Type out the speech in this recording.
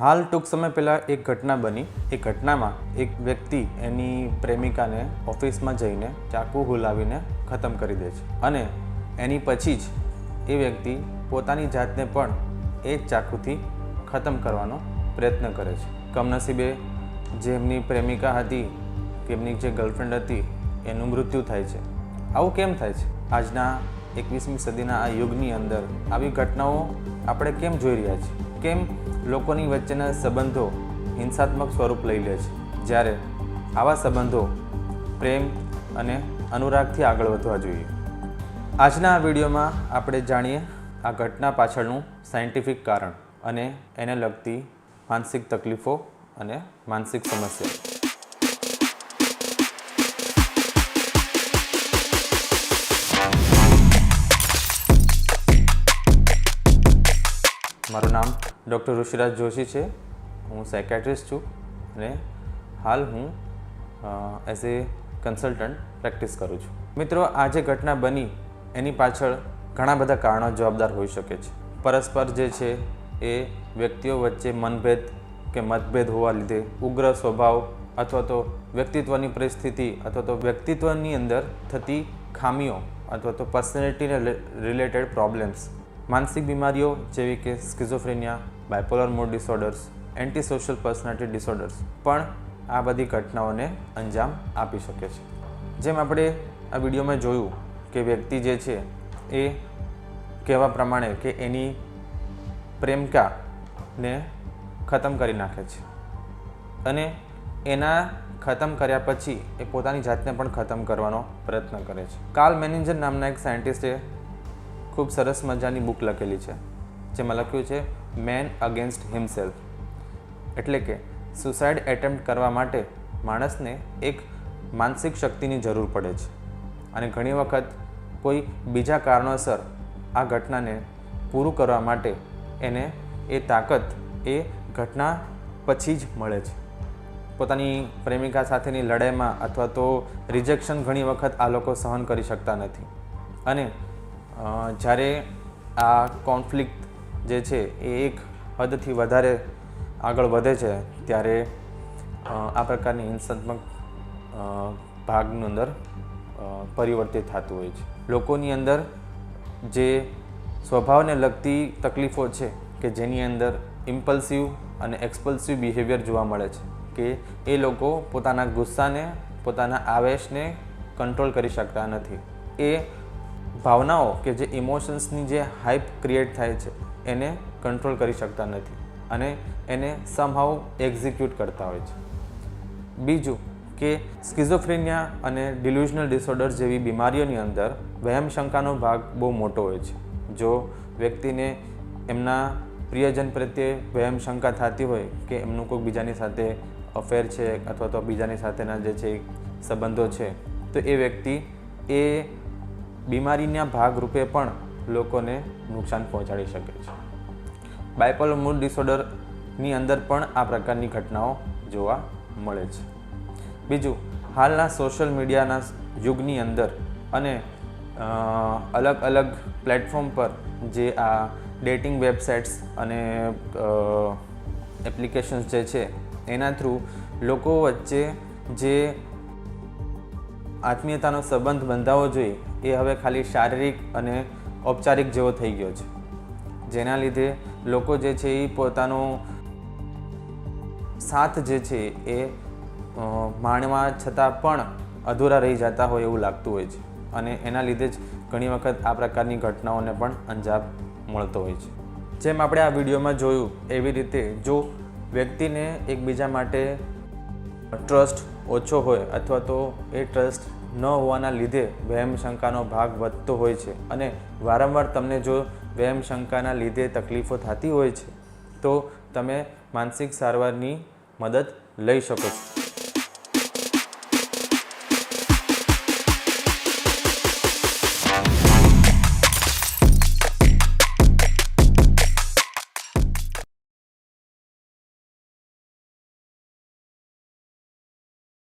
હાલ ટૂંક સમય પહેલાં એક ઘટના બની। એ ઘટનામાં એક વ્યક્તિ એની પ્રેમિકાને ઓફિસમાં જઈને ચાકુ હુલાવીને ખતમ કરી દે છે અને એની પછી જ એ વ્યક્તિ પોતાની જાતને પણ એ જ ચાકુથી ખતમ કરવાનો પ્રયત્ન કરે છે। કમનસીબે જે એમની પ્રેમિકા હતી કે એમની જે ગર્લફ્રેન્ડ હતી એનું મૃત્યુ થાય છે। આવું કેમ થાય છે? આજના 21મી સદીના આ યુગની અંદર આવી ઘટનાઓ આપણે કેમ જોઈ રહ્યા છીએ? કેમ લોકોની વચ્ચેના સંબંધો હિંસાત્મક સ્વરૂપ લઈ લે છે, જ્યારે આવા સંબંધો પ્રેમ અને અનુરાગથી આગળ વધવા જોઈએ? આજના આ વિડીયોમાં આપણે જાણીએ આ ઘટના પાછળનું સાયન્ટિફિક કારણ અને એને લગતી માનસિક તકલીફો અને માનસિક સમસ્યાઓ। મારું નામ ડૉક્ટર ઋષિરાજ જોશી છે। હું સાયકેટ્રિસ્ટ છું અને હાલ હું એઝ એ કન્સલ્ટન્ટ પ્રેક્ટિસ કરું છું। મિત્રો, આ જે ઘટના બની એની પાછળ ઘણા બધા કારણો જવાબદાર હોઈ શકે છે। પરસ્પર જે છે એ વ્યક્તિઓ વચ્ચે મનભેદ કે મતભેદ હોવા લીધે, ઉગ્ર સ્વભાવ અથવા તો વ્યક્તિત્વની પરિસ્થિતિ અથવા તો વ્યક્તિત્વની અંદર થતી ખામીઓ અથવા તો પર્સનાલિટીને રિલેટેડ પ્રોબ્લેમ્સ, માનસિક બીમારીઓ જેવી કે schizophrenia, bipolar mood disorders, anti social personality disorders પણ આ બધી ઘટનાઓને અંજામ આપી શકે છે। જેમ આપણે આ વિડીયોમાં જોયું કે વ્યક્તિ જે છે એ કહેવા પ્રમાણે કે એની પ્રેમિકાને ખતમ કરી નાખે છે અને એના ખતમ કર્યા પછી એ પોતાની જાતને પણ ખતમ કરવાનો પ્રયત્ન કરે છે। કાર્લ મેનિન્જર નામના એક સાયન્ટિસ્ટે ખૂબ સરસ મજાની બુક લખેલી છે, જેમાં લખ્યું છે મેન અગેન્સ્ટ હિમસેલ્ફ, એટલે કે સુસાઇડ એટેમ્પ્ટ કરવા માટે માણસને એક માનસિક શક્તિની જરૂર પડે છે અને ઘણી વખત કોઈ બીજા કારણોસર આ ઘટનાને પૂરું કરવા માટે એને એ તાકાત એ ઘટના પછી જ મળે છે। પોતાની પ્રેમિકા સાથેની લડાઈમાં અથવા તો રિજેક્શન ઘણી વખત આ લોકો સહન કરી શકતા નથી અને જ્યારે આ કોન્ફ્લિક્ટ જે છે એ એક હદથી વધારે આગળ વધે છે ત્યારે આ પ્રકારની હિંસાત્મક ભાગની અંદર પરિવર્તિત થતું હોય છે। લોકોની અંદર જે સ્વભાવને લગતી તકલીફો છે કે જેની અંદર ઇમ્પલ્સિવ અને એક્સપલ્સિવ બિહેવિયર જોવા મળે છે કે એ લોકો પોતાના ગુસ્સાને, પોતાના આવેશને કંટ્રોલ કરી શકતા નથી। એ ભાવનાઓ કે જે ઇમોશન્સની જે હાઇપ ક્રિએટ થાય છે એને કંટ્રોલ કરી શકતા નથી અને એને સમહાઉ એક્ઝિક્યુટ કરતા હોય છે। બીજું કે સ્કિઝોફ્રેનિયા અને ડિલ્યુઝનલ ડિસઓર્ડર જેવી બીમારીઓની અંદર વહેમ શંકાનો ભાગ બહુ મોટો હોય છે। જો વ્યક્તિને એમના પ્રિયજન પ્રત્યે વહેમ શંકા થતી હોય કે એમનું કોઈ બીજાની સાથે અફેર છે અથવા તો બીજાની સાથેના જે છે સંબંધો છે, તો એ વ્યક્તિ એ બીમારીના ભાગરૂપે પણ લોકોને નુકસાન પહોંચાડી શકે છે। બાયપોલર મૂડ ડિસઓર્ડરની અંદર પણ આ પ્રકારની ઘટનાઓ જોવા મળે છે। બીજું, હાલના સોશિયલ મીડિયાના યુગની અંદર અને અલગ અલગ પ્લેટફોર્મ પર જે આ ડેટિંગ વેબસાઇટ્સ અને એપ્લિકેશન્સ જે છે એના થ્રુ લોકો વચ્ચે જે આત્મીયતાનો સંબંધ બંધાવવો જોઈએ એ હવે ખાલી શારીરિક અને ઔપચારિક જેવો થઈ ગયો છે, જેના લીધે લોકો જે છે એ પોતાનો સાથ જે છે એ માણવા છતાં પણ અધૂરા રહી જતા હોય એવું લાગતું હોય છે અને એના લીધે જ ઘણી વખત આ પ્રકારની ઘટનાઓને પણ અંજામ મળતો હોય છે। જેમ આપણે આ વિડીયોમાં જોયું એવી રીતે જો વ્યક્તિને એકબીજા માટે ટ્રસ્ટ ઓછો હોય અથવા તો એ ટ્રસ્ટ ન હોવાના લીધે વહેમ શંકાનો ભાગ વધતો હોય છે અને વારંવાર તમને જો વહેમ શંકાના લીધે તકલીફો થતી હોય છે તો તમે માનસિક સારવારની મદદ લઈ શકો છો।